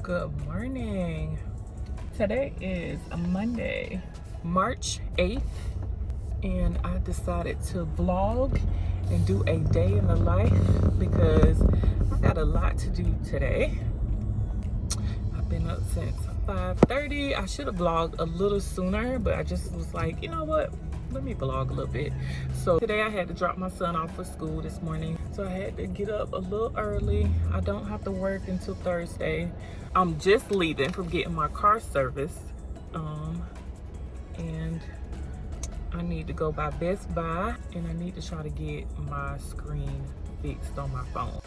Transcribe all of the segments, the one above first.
Good morning. Today is a Monday, March 8th, and I decided to vlog and do a day in the life because I got a lot to do today. I've been up since 5:30. I should have vlogged a little sooner, but I just was like, you know what? Let me vlog a little bit. So today I had to drop my son off for school this morning. So I had to get up a little early. I don't have to work until Thursday. I'm just leaving from getting my car serviced. And I need to go by Best Buy and I need to try to get my screen fixed on my phone.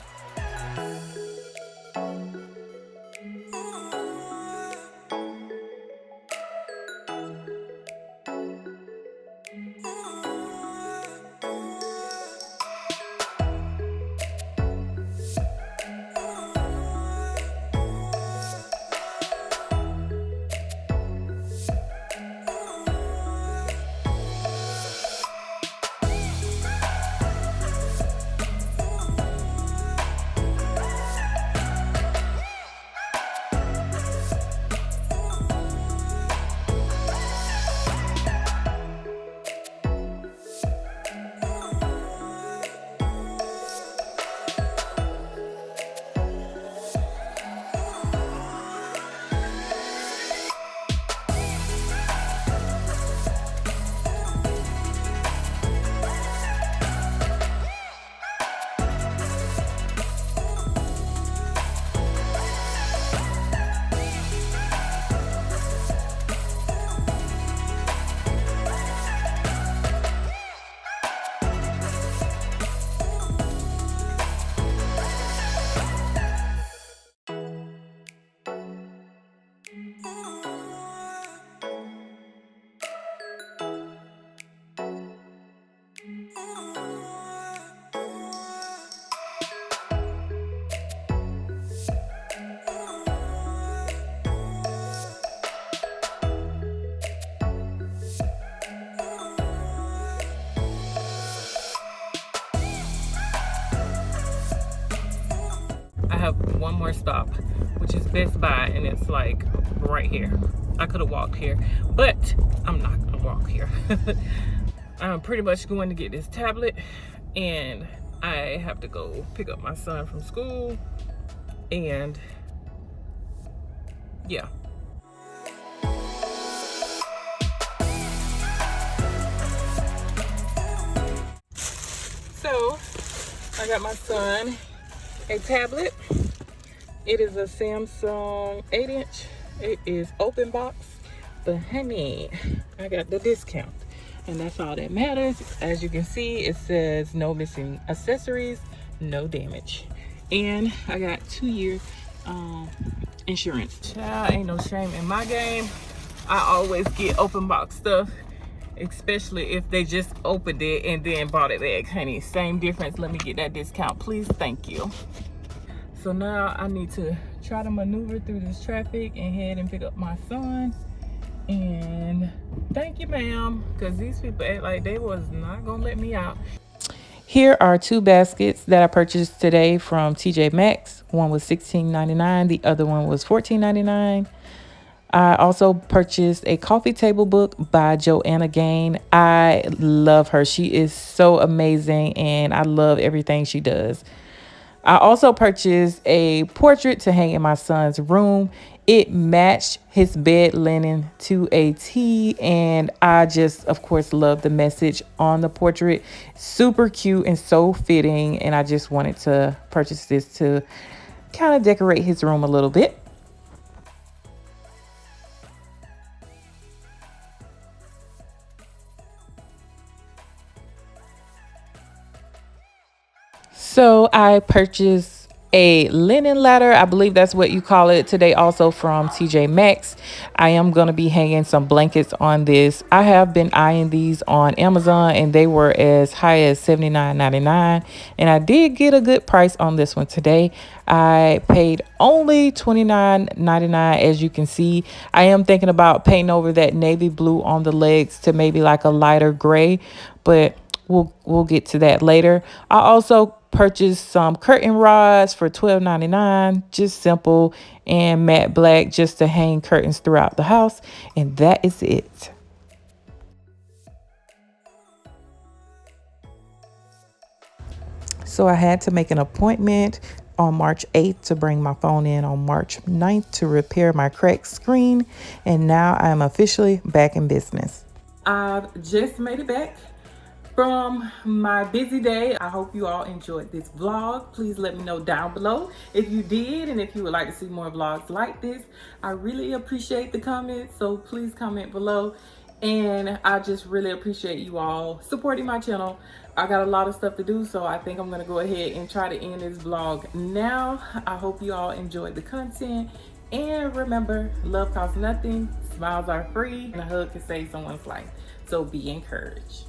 I have one more stop, which is Best Buy, and it's like right here. I could have walked here, but I'm not gonna walk here. I'm pretty much going to get this tablet, and I have to go pick up my son from school, and yeah. So I got my son a tablet. It is a Samsung 8-inch. It is open box, but honey, I got the discount, and that's all that matters. As you can see, it says no missing accessories, no damage, and I got 2-year insurance. Child, ain't no shame in my game. I always get open box stuff, especially if they just opened it and then bought it back. Honey, same difference. Let me get that discount, please. Thank you. So now I need to try to maneuver through this traffic and head and pick up my son. And thank you, ma'am, because these people act like they was not gonna let me out. Here are 2 baskets that I purchased today from TJ Maxx. One was $16.99, the other one was $14.99. I also purchased a coffee table book by Joanna Gain. I love her. She is so amazing, and I love everything she does. I also purchased a portrait to hang in my son's room. It matched his bed linen to a T, and I just, of course, love the message on the portrait. Super cute and so fitting, and I just wanted to purchase this to kind of decorate his room a little bit. So I purchased a linen ladder. I believe that's what you call it today, also from TJ Maxx. I am going to be hanging some blankets on this. I have been eyeing these on Amazon, and they were as high as $79.99, and I did get a good price on this one today. I paid only $29.99. As you can see, I am thinking about painting over that navy blue on the legs to maybe like a lighter gray, but we'll get to that later. I also purchased some curtain rods for $12.99, just simple and matte black, just to hang curtains throughout the house. And that is it. So I had to make an appointment on March 8th to bring my phone in on March 9th to repair my cracked screen. And now I'm officially back in business. I've just made it back from my busy day. I hope you all enjoyed this vlog. Please let me know down below if you did, and if you would like to see more vlogs like this. I really appreciate the comments, so please comment below. And I just really appreciate you all supporting my channel. I got a lot of stuff to do, so I think I'm gonna go ahead and try to end this vlog now. I hope you all enjoyed the content, and remember, love costs nothing, smiles are free, and a hug can save someone's life. So be encouraged.